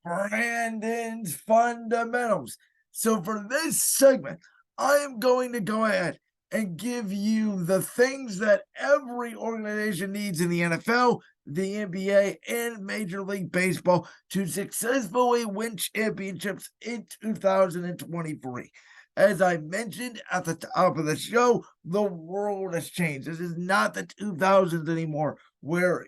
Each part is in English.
Brandon's Fundamentals. So, for this segment, I am going to go ahead and give you the things that every organization needs in the NFL, the NBA, and Major League Baseball to successfully win championships in 2023. As I mentioned at the top of the show, the world has changed. This is not the 2000s anymore, where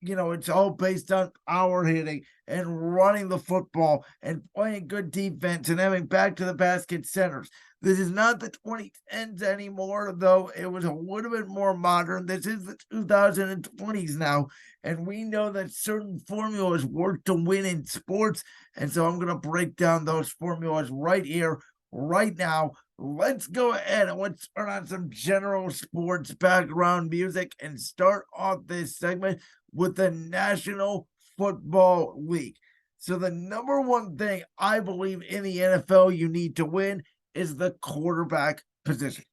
it's all based on power hitting and running the football and playing good defense and having back to the basket centers. This is not the 2010s anymore, though it was a little bit more modern. This is the 2020s now, and we know that certain formulas work to win in sports. And so I'm going to break down those formulas right here, right now. Let's go ahead and let's turn on some general sports background music and start off this segment with the National Football League. So, the number one thing I believe in the NFL you need to win is the quarterback position.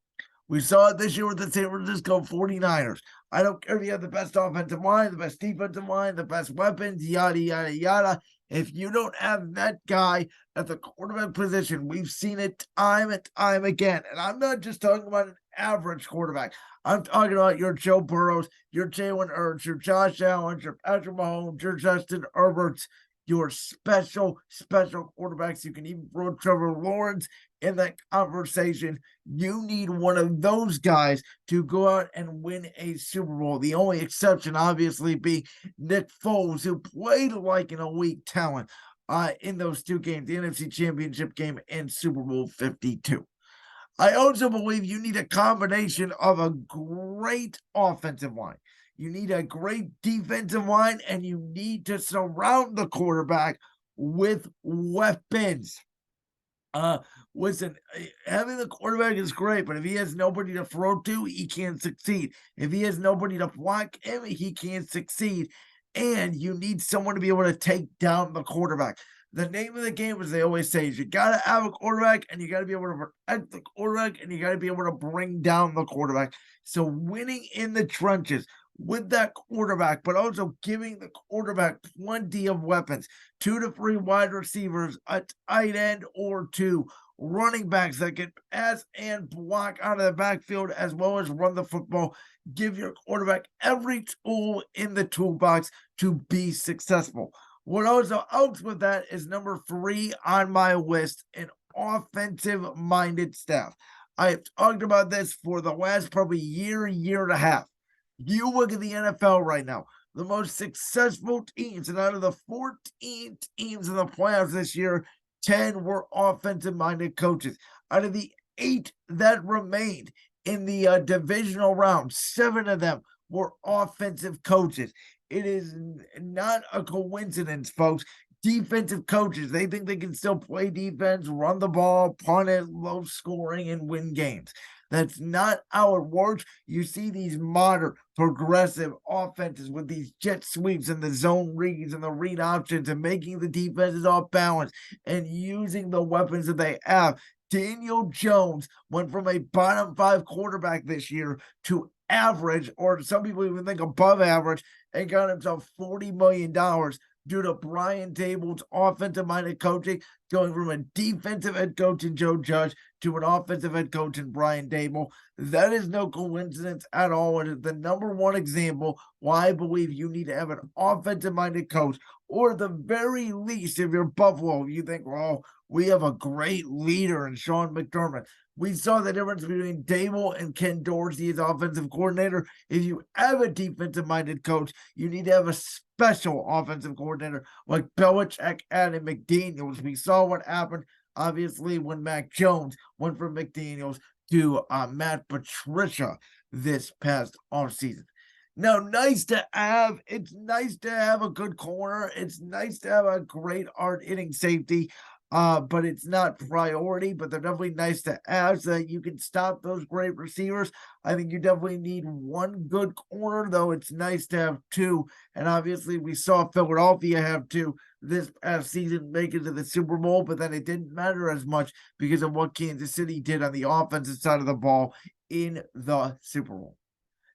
We saw it this year with the San Francisco 49ers. I don't care if you have the best offensive line, the best defensive line, the best weapons, yada, yada, yada. If you don't have that guy at the quarterback position, we've seen it time and time again. And I'm not just talking about an average quarterback. I'm talking about your Joe Burrows, your Jalen Hurts, your Josh Allen, your Patrick Mahomes, your Justin Herberts, your special quarterbacks. You can even throw Trevor Lawrence in that conversation. You need one of those guys to go out and win a Super Bowl. The only exception, obviously, being Nick Foles, who played like an elite talent in those two games, the NFC Championship game and Super Bowl 52. I also believe you need a combination of a great offensive line. You need a great defensive line, and you need to surround the quarterback with weapons. Uh, Listen, having the quarterback is great, but if he has nobody to throw to, he can't succeed. If he has nobody to block him, he can't succeed. And you need someone to be able to take down the quarterback. The name of the game, as they always say, is you got to have a quarterback and you got to be able to protect the quarterback and you got to be able to bring down the quarterback. So winning in the trenches with that quarterback, but also giving the quarterback plenty of weapons, 2 to 3 wide receivers, a tight end or two, running backs that can pass and block out of the backfield as well as run the football. Give your quarterback every tool in the toolbox to be successful. What also helps with that is number 3 on my list, an offensive minded staff. I've talked about this for the last probably year and a half. You look at the NFL right now, the most successful teams, and out of the 14 teams in the playoffs this year, 10 were offensive minded coaches. Out of the 8 that remained in the divisional round, 7 of them were offensive coaches. It is not a coincidence, folks. Defensive coaches, they think they can still play defense, run the ball, punt it, low scoring, and win games. That's not how it works. You see these modern progressive offenses with these jet sweeps and the zone reads and the read options and making the defenses off balance and using the weapons that they have. Daniel Jones went from a bottom 5 quarterback this year to average, or some people even think above average, and got himself $40 million due to Brian Daboll's offensive minded coaching, going from a defensive head coach in Joe Judge to an offensive head coach in Brian Daboll. That is no coincidence at all. It is the number one example why I believe you need to have an offensive minded coach, or at the very least, if you're Buffalo, you think, well, we have a great leader in Sean McDermott. We saw the difference between Daboll and Ken Dorsey as offensive coordinator. If you have a defensive minded coach, you need to have a special offensive coordinator like Belichick and McDaniels. We saw what happened, obviously, when Mac Jones went from McDaniels to Matt Patricia this past offseason. Now, it's nice to have a good corner. It's nice to have a great art hitting safety. But it's not priority, but they're definitely nice to have so that you can stop those great receivers. I think you definitely need one good corner, though it's nice to have two. And obviously, we saw Philadelphia have two this past season make it to the Super Bowl, but then it didn't matter as much because of what Kansas City did on the offensive side of the ball in the Super Bowl.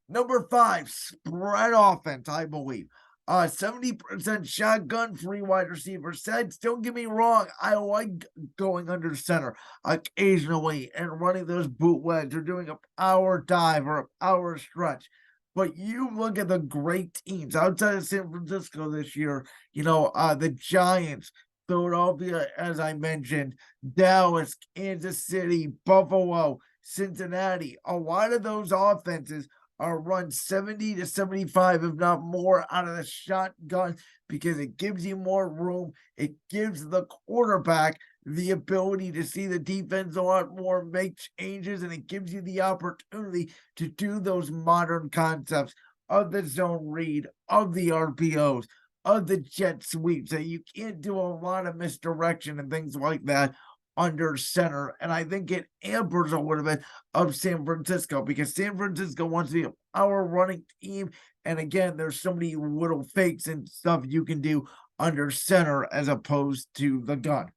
Number 5, spread offense, I believe. 70% shotgun, 3 wide receiver sets. Don't get me wrong, I like going under center occasionally and running those bootlegs or doing a power dive or a power stretch. But you look at the great teams outside of San Francisco this year, the Giants, Philadelphia, as I mentioned, Dallas, Kansas City, Buffalo, Cincinnati. A lot of those offenses are run 70 to 75, if not more, out of the shotgun because it gives you more room. It gives the quarterback the ability to see the defense a lot more, make changes, and it gives you the opportunity to do those modern concepts of the zone read, of the RPOs, of the jet sweeps. That you can't do a lot of misdirection and things like that under center. And I think it hampers a little bit of San Francisco because San Francisco wants to be a power running team. And again, there's so many little fakes and stuff you can do under center as opposed to the gun.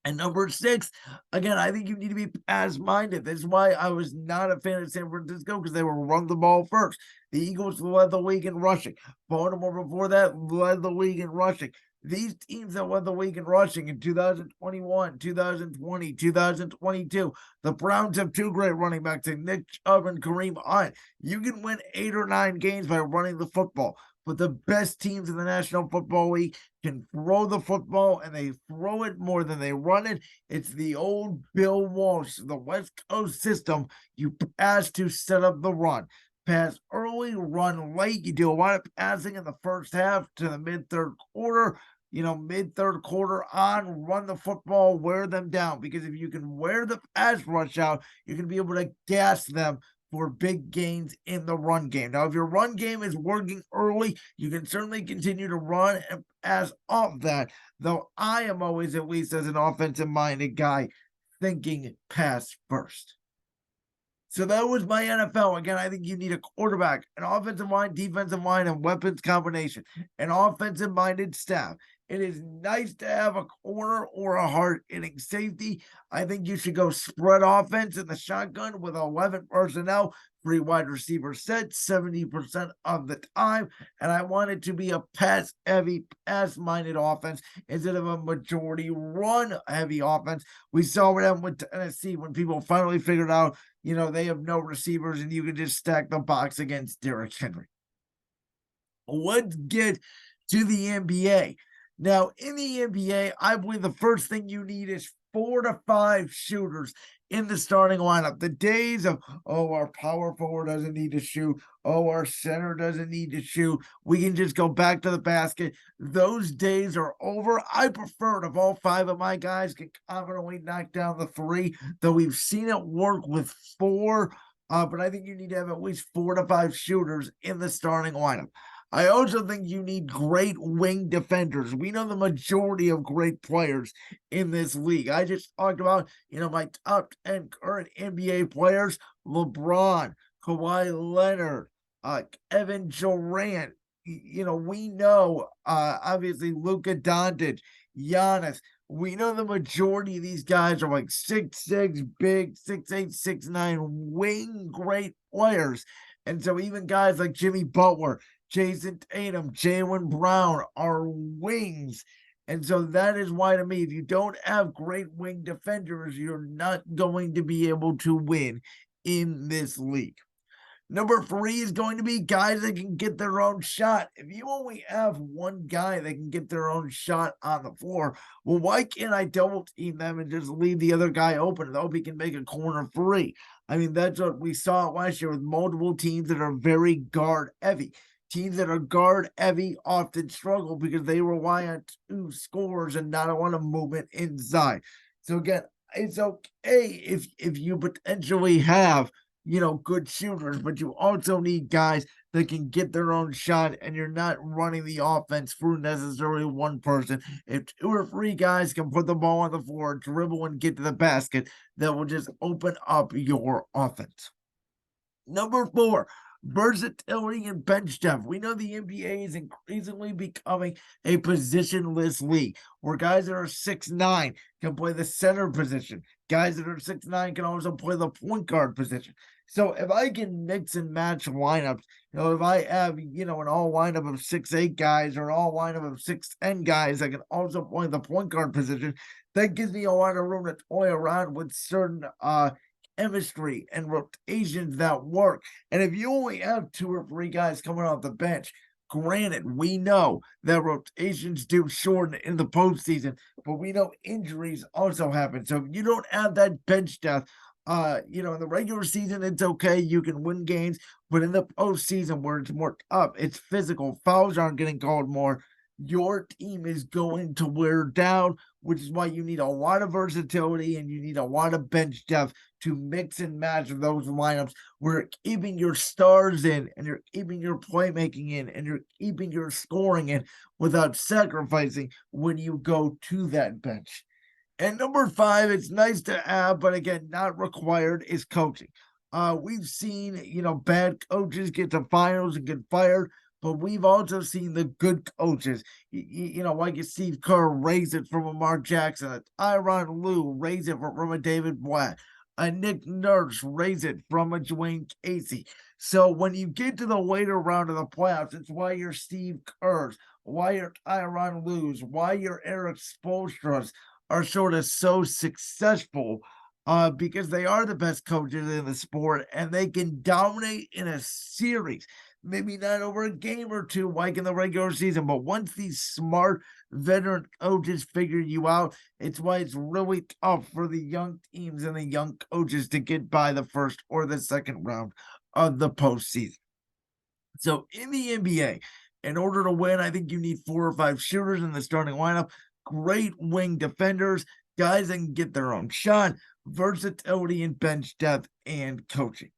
And number 6, again, I think you need to be pass-minded. That's why I was not a fan of San Francisco because they were run the ball first. The Eagles led the league in rushing. Baltimore before that led the league in rushing. These teams that led the league in rushing in 2021, 2020, 2022, the Browns have 2 great running backs in Nick Chubb and Kareem Hunt. You can win 8 or 9 games by running the football. But the best teams in the National Football League can throw the football, and they throw it more than they run it. It's the old Bill Walsh, the West Coast system. You pass to set up the run. Pass early, run late. You do a lot of passing in the first half to the mid-third quarter. Mid-third quarter on, run the football, wear them down. Because if you can wear the pass rush out, you can be able to gas them for big gains in the run game. Now, if your run game is working early, you can certainly continue to run and pass off that, though I am always, at least as an offensive-minded guy, thinking pass first. So that was my NFL. Again, I think you need a quarterback, an offensive mind, defensive mind, and weapons combination, an offensive-minded staff. It is nice to have a corner or a hard-hitting safety. I think you should go spread offense in the shotgun with 11 personnel, 3 wide receiver sets, 70% of the time. And I want it to be a pass-heavy, pass-minded offense instead of a majority run-heavy offense. We saw them with Tennessee when people finally figured out, they have no receivers and you can just stack the box against Derrick Henry. Let's get to the NBA. Now, in the NBA, I believe the first thing you need is 4 to 5 shooters in the starting lineup. The days of, our power forward doesn't need to shoot. Our center doesn't need to shoot. We can just go back to the basket. Those days are over. I prefer if all 5 of my guys can confidently knock down the 3, though we've seen it work with 4. But I think you need to have at least 4 to 5 shooters in the starting lineup. I also think you need great wing defenders. We know the majority of great players in this league. I just talked about, my top 10 current NBA players: LeBron, Kawhi Leonard, Kevin Durant. We know, obviously, Luka Doncic, Giannis. We know the majority of these guys are like 6'6", big, 6'8", 6'9", wing great players. And so even guys like Jimmy Butler, Jason Tatum, Jaylen Brown are wings. And so that is why, to me, if you don't have great wing defenders, you're not going to be able to win in this league. Number 3 is going to be guys that can get their own shot. If you only have one guy that can get their own shot on the floor, well, why can't I double team them and just leave the other guy open and hope he can make a corner 3? I mean, that's what we saw last year with multiple teams that are very guard heavy. Teams that are guard heavy often struggle because they rely on 2 scores and not a lot of movement inside. So again, it's okay if you potentially have, good shooters, but you also need guys that can get their own shot, and you're not running the offense through necessarily one person. If 2 or 3 guys can put the ball on the floor, dribble, and get to the basket, that will just open up your offense. Number 4, versatility and bench depth. We know the NBA is increasingly becoming a positionless league where guys that are 6'9" can play the center position. Guys that are 6'9" can also play the point guard position. So if I can mix and match lineups, if I have, an all lineup of 6'8" guys or an all lineup of 6'10" guys that can also play the point guard position, that gives me a lot of room to toy around with certain chemistry and rotations that work. And if you only have 2 or 3 guys coming off the bench, granted, we know that rotations do shorten in the postseason, but we know injuries also happen. So if you don't have that bench depth, in the regular season, it's okay. You can win games, but in the postseason where it's more tough, it's physical. Fouls aren't getting called more. Your team is going to wear down, which is why you need a lot of versatility and you need a lot of bench depth to mix and match those lineups where you're keeping your stars in and you're keeping your playmaking in and you're keeping your scoring in without sacrificing when you go to that bench. And number 5, it's nice to have, but again, not required, is coaching. We've seen, bad coaches get to finals and get fired, but we've also seen the good coaches, like a Steve Kerr raise it from a Mark Jackson, a Tyronn Lue raise it from a David Blatt, a Nick Nurse raise it from a Dwayne Casey. So when you get to the later round of the playoffs, it's why you're Steve Kerr's, why you're Tyronn Lue's, why you're Eric Spoelstra's are sort of so successful because they are the best coaches in the sport and they can dominate in a series. Maybe not over a game or two like in the regular season, but once these smart veteran coaches figure you out, it's why it's really tough for the young teams and the young coaches to get by the first or the second round of the postseason. So in the NBA, in order to win, I think you need 4 or 5 shooters in the starting lineup, great wing defenders, guys that can get their own shot, versatility and bench depth, and coaching.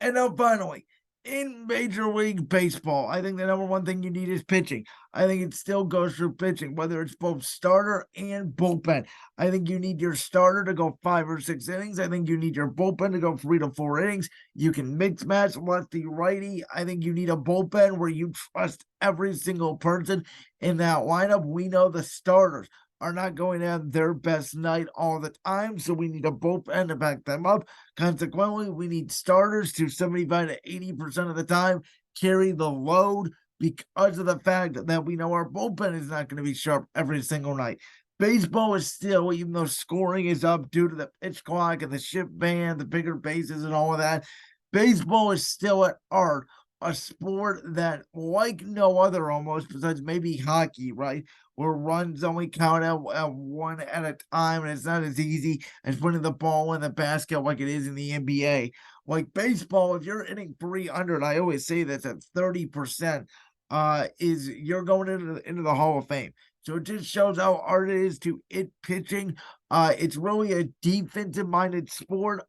And now finally, in Major League Baseball, I think the number one thing you need is pitching. I think it still goes through pitching, whether it's both starter and bullpen. I think you need your starter to go 5 or 6 innings. I think you need your bullpen to go 3 to 4 innings. You can mix match lefty righty. I think you need a bullpen where you trust every single person in that lineup. We know the starters are not going to have their best night all the time, so we need a bullpen to back them up. Consequently, we need starters to 75 to 80% of the time carry the load because of the fact that we know our bullpen is not going to be sharp every single night. Baseball is still, even though scoring is up due to the pitch clock and the shift band, the bigger bases and all of that, baseball is still at heart a sport that, like no other almost, besides maybe hockey, right? Where runs only count at 1 at a time, and it's not as easy as putting the ball in the basket like it is in the NBA. Like baseball, if you're hitting 300, I always say that's at 30%, is you're going into the Hall of Fame. So it just shows how hard it is to hit pitching. It's really a defensive-minded sport,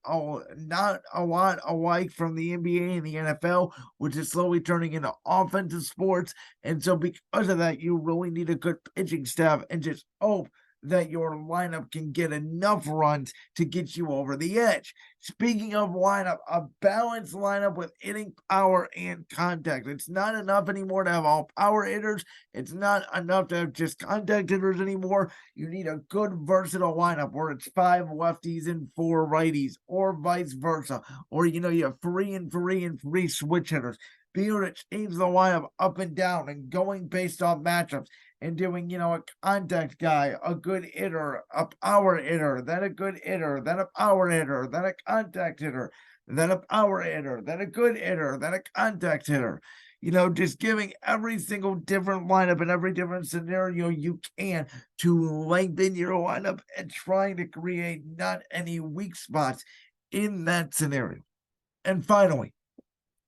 not a lot alike from the NBA and the NFL, which is slowly turning into offensive sports. And so because of that, you really need a good pitching staff and just hope that your lineup can get enough runs to get you over the edge. Speaking of lineup, a balanced lineup with hitting power and contact. It's not enough anymore to have all power hitters. It's not enough to have just contact hitters anymore. You need a good versatile lineup where it's 5 lefties and 4 righties, or vice versa. Or you have 3 and 3 and 3 switch hitters. Being able to change the lineup up and down and going based off matchups and doing, a contact guy, a good hitter, a power hitter, then a good hitter, then a power hitter, then a contact hitter, then a power hitter, then a good hitter, then a contact hitter. Just giving every single different lineup and every different scenario you can to lengthen your lineup and trying to create not any weak spots in that scenario. And finally,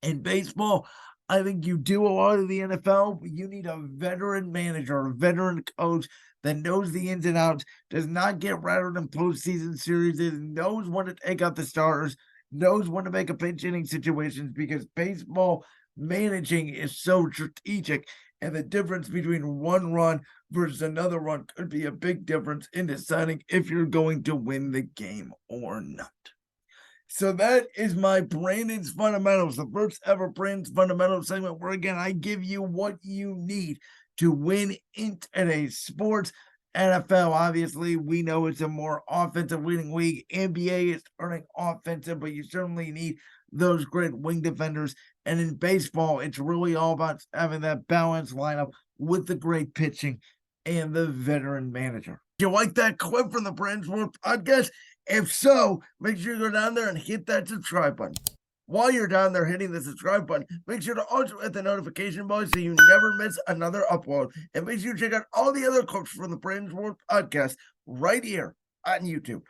in baseball, I think you do a lot of the NFL, but you need a veteran manager, a veteran coach that knows the ins and outs, does not get rattled in postseason series, knows when to take out the starters, knows when to make a pinch hitting situations, because baseball managing is so strategic, and the difference between one run versus another run could be a big difference in deciding if you're going to win the game or not. So that is my Brandon's Fundamentals, the first ever Brandon's Fundamentals segment where, again, I give you what you need to win in today's sports. NFL, obviously, we know it's a more offensive leading league. NBA is turning offensive, but you certainly need those great wing defenders. And in baseball, it's really all about having that balanced lineup with the great pitching and the veteran manager. Do you like that clip from the Brandon's World podcast? If so, make sure you go down there and hit that subscribe button. While you're down there hitting the subscribe button, make sure to also hit the notification bell so you never miss another upload. And make sure you check out all the other clips from the Brandon's World podcast right here on YouTube.